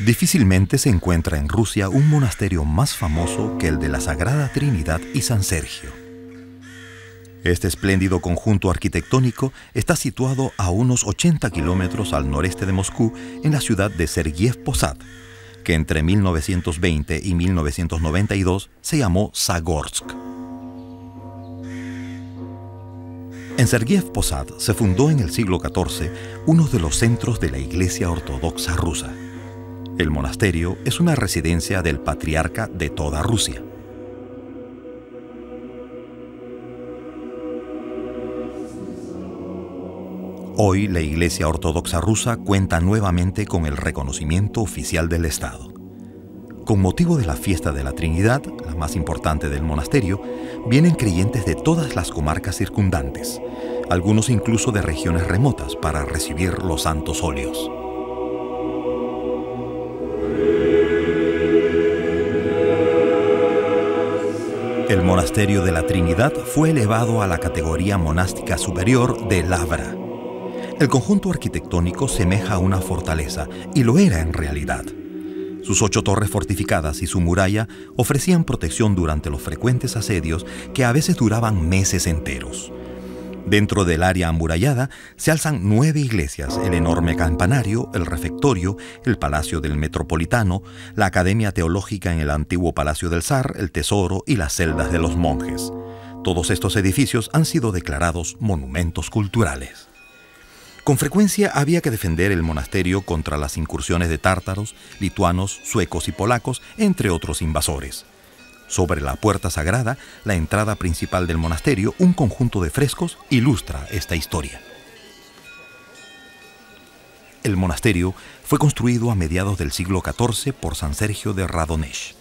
Difícilmente se encuentra en Rusia un monasterio más famoso que el de la Sagrada Trinidad y San Sergio. Este espléndido conjunto arquitectónico está situado a unos 80 kilómetros al noreste de Moscú, en la ciudad de Sergiev Posad, que entre 1920 y 1992 se llamó Zagorsk. En Sergiev Posad se fundó en el siglo XIV uno de los centros de la Iglesia Ortodoxa rusa. El monasterio es una residencia del patriarca de toda Rusia. Hoy la Iglesia Ortodoxa rusa cuenta nuevamente con el reconocimiento oficial del Estado. Con motivo de la fiesta de la Trinidad, la más importante del monasterio, vienen creyentes de todas las comarcas circundantes, algunos incluso de regiones remotas, para recibir los santos óleos. El monasterio de la Trinidad fue elevado a la categoría monástica superior de Lavra. El conjunto arquitectónico semeja a una fortaleza, y lo era en realidad. Sus 8 torres fortificadas y su muralla ofrecían protección durante los frecuentes asedios que a veces duraban meses enteros. Dentro del área amurallada se alzan 9 iglesias, el enorme campanario, el refectorio, el palacio del metropolitano, la academia teológica en el antiguo palacio del zar, el tesoro y las celdas de los monjes. Todos estos edificios han sido declarados monumentos culturales. Con frecuencia había que defender el monasterio contra las incursiones de tártaros, lituanos, suecos y polacos, entre otros invasores. Sobre la puerta sagrada, la entrada principal del monasterio, un conjunto de frescos ilustra esta historia. El monasterio fue construido a mediados del siglo XIV por San Sergio de Radonesh,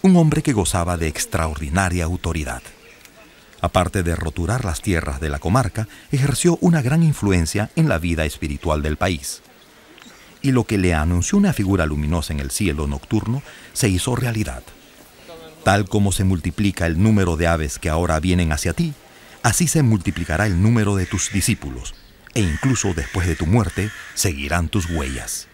un hombre que gozaba de extraordinaria autoridad. Aparte de roturar las tierras de la comarca, ejerció una gran influencia en la vida espiritual del país. Y lo que le anunció una figura luminosa en el cielo nocturno se hizo realidad. Tal como se multiplica el número de aves que ahora vienen hacia ti, así se multiplicará el número de tus discípulos, e incluso después de tu muerte seguirán tus huellas.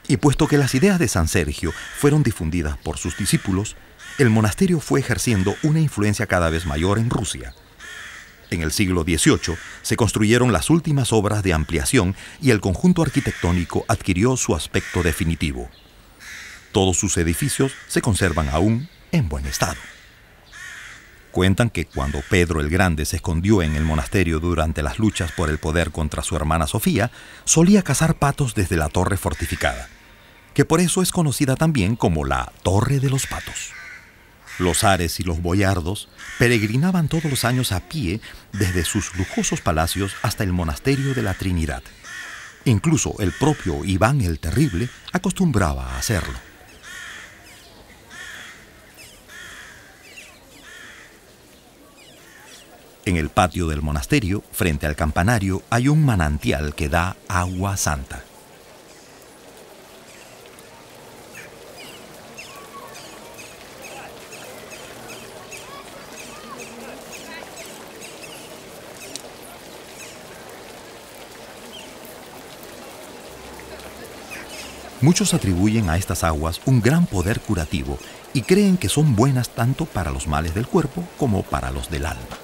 Y puesto que las ideas de San Sergio fueron difundidas por sus discípulos, el monasterio fue ejerciendo una influencia cada vez mayor en Rusia. En el siglo XVIII se construyeron las últimas obras de ampliación y el conjunto arquitectónico adquirió su aspecto definitivo. Todos sus edificios se conservan aún en buen estado. Cuentan que cuando Pedro el Grande se escondió en el monasterio durante las luchas por el poder contra su hermana Sofía, solía cazar patos desde la torre fortificada, que por eso es conocida también como la Torre de los Patos. Los zares y los boyardos peregrinaban todos los años a pie desde sus lujosos palacios hasta el monasterio de la Trinidad. Incluso el propio Iván el Terrible acostumbraba a hacerlo. En el patio del monasterio, frente al campanario, hay un manantial que da agua santa. Muchos atribuyen a estas aguas un gran poder curativo y creen que son buenas tanto para los males del cuerpo como para los del alma.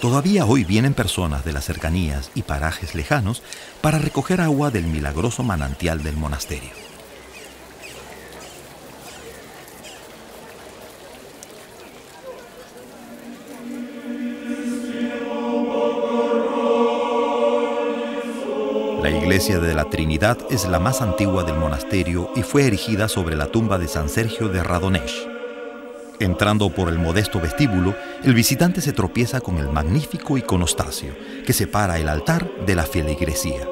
Todavía hoy vienen personas de las cercanías y parajes lejanos para recoger agua del milagroso manantial del monasterio. La iglesia de la Trinidad es la más antigua del monasterio y fue erigida sobre la tumba de San Sergio de Radonesh. Entrando por el modesto vestíbulo, el visitante se tropieza con el magnífico iconostasio que separa el altar de la feligresía.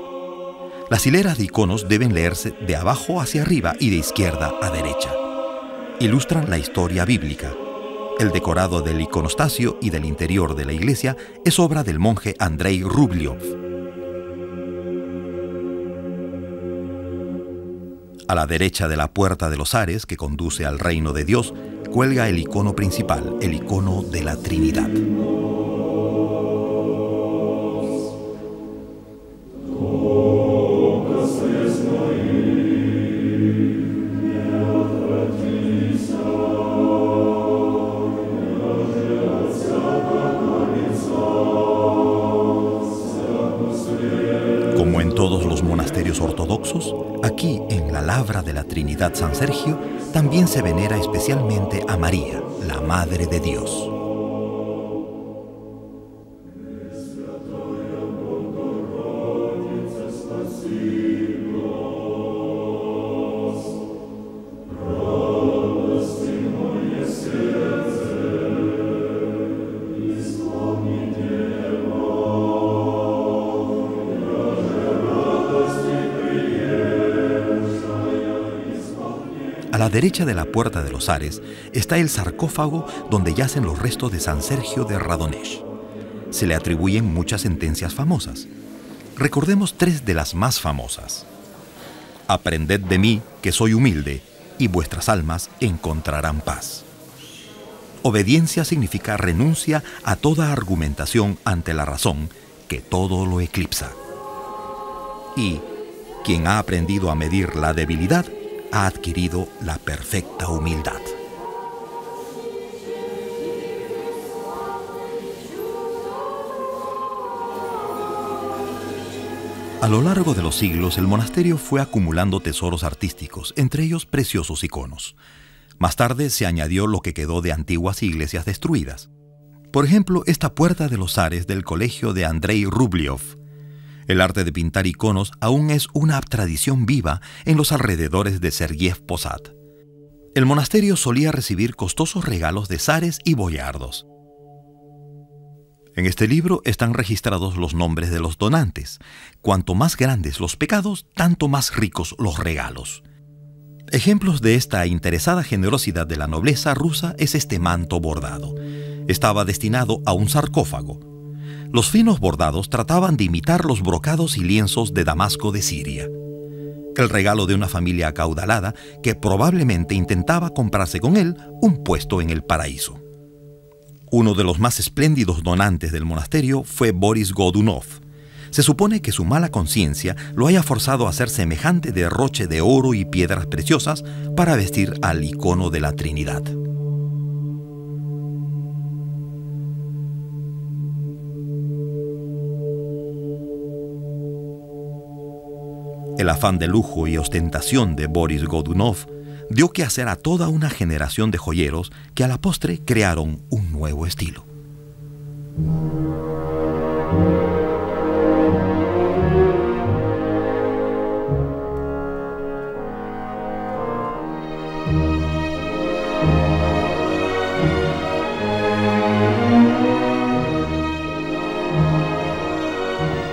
Las hileras de iconos deben leerse de abajo hacia arriba y de izquierda a derecha. Ilustran la historia bíblica. El decorado del iconostasio y del interior de la iglesia es obra del monje Andrei Rublev. A la derecha de la puerta de los zares, que conduce al reino de Dios, cuelga el icono principal, el icono de la Trinidad. Aquí, en la Labra de la Trinidad San Sergio, también se venera especialmente a María, la Madre de Dios. A la derecha de la Puerta de los Ares está el sarcófago donde yacen los restos de San Sergio de Radonés. Se le atribuyen muchas sentencias famosas. Recordemos tres de las más famosas. Aprended de mí, que soy humilde, y vuestras almas encontrarán paz. Obediencia significa renuncia a toda argumentación ante la razón, que todo lo eclipsa. Y quien ha aprendido a medir la debilidad, ha adquirido la perfecta humildad. A lo largo de los siglos, el monasterio fue acumulando tesoros artísticos, entre ellos preciosos iconos. Más tarde se añadió lo que quedó de antiguas iglesias destruidas. Por ejemplo, esta Puerta de los Ares del colegio de Andrei Rublev. El arte de pintar iconos aún es una tradición viva en los alrededores de Sergiev Posad. El monasterio solía recibir costosos regalos de zares y boyardos. En este libro están registrados los nombres de los donantes. Cuanto más grandes los pecados, tanto más ricos los regalos. Ejemplos de esta interesada generosidad de la nobleza rusa es este manto bordado. Estaba destinado a un sarcófago. Los finos bordados trataban de imitar los brocados y lienzos de Damasco de Siria. El regalo de una familia acaudalada que probablemente intentaba comprarse con él un puesto en el paraíso. Uno de los más espléndidos donantes del monasterio fue Boris Godunov. Se supone que su mala conciencia lo haya forzado a hacer semejante derroche de oro y piedras preciosas para vestir al icono de la Trinidad. El afán de lujo y ostentación de Boris Godunov dio que hacer a toda una generación de joyeros que a la postre crearon un nuevo estilo.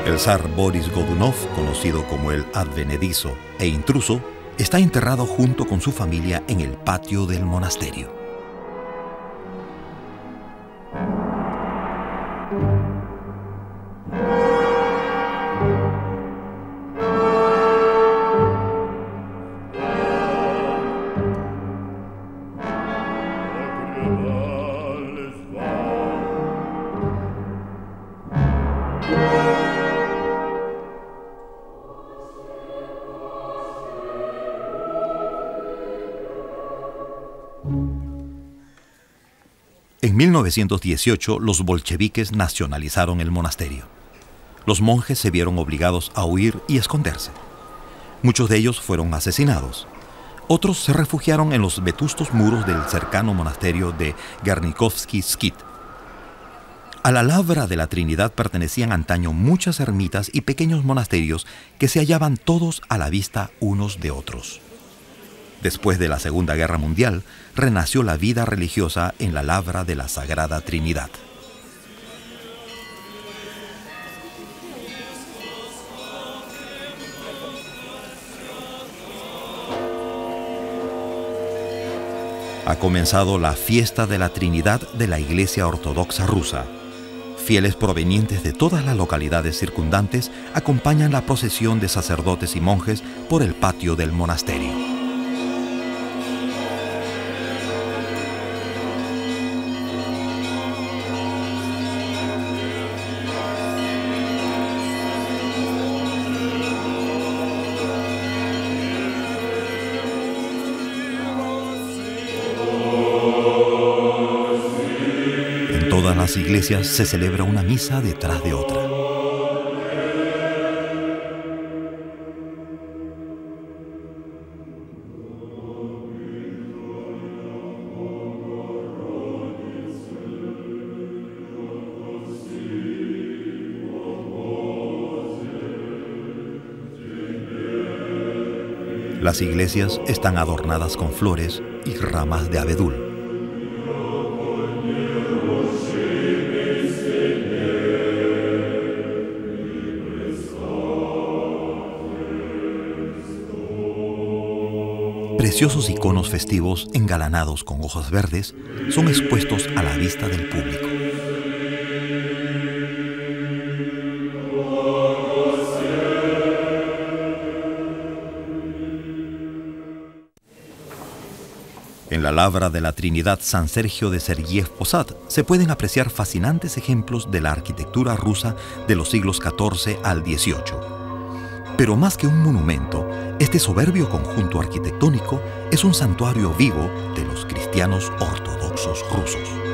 El zar Boris Godunov, conocido como el advenedizo e intruso, está enterrado junto con su familia en el patio del monasterio. En 1918, los bolcheviques nacionalizaron el monasterio. Los monjes se vieron obligados a huir y esconderse. Muchos de ellos fueron asesinados. Otros se refugiaron en los vetustos muros del cercano monasterio de Guernikovsky Skit. A la Labra de la Trinidad pertenecían antaño muchas ermitas y pequeños monasterios que se hallaban todos a la vista unos de otros. Después de la Segunda Guerra Mundial, renació la vida religiosa en la Labra de la Sagrada Trinidad. Ha comenzado la fiesta de la Trinidad de la Iglesia Ortodoxa rusa. Fieles provenientes de todas las localidades circundantes acompañan la procesión de sacerdotes y monjes por el patio del monasterio. En todas las iglesias se celebra una misa detrás de otra. Las iglesias están adornadas con flores y ramas de abedul. Preciosos iconos festivos engalanados con hojas verdes son expuestos a la vista del público. En la labra de la Trinidad San Sergio de Sergiev Posad se pueden apreciar fascinantes ejemplos de la arquitectura rusa de los siglos XIV al XVIII. Pero más que un monumento, este soberbio conjunto arquitectónico es un santuario vivo de los cristianos ortodoxos rusos.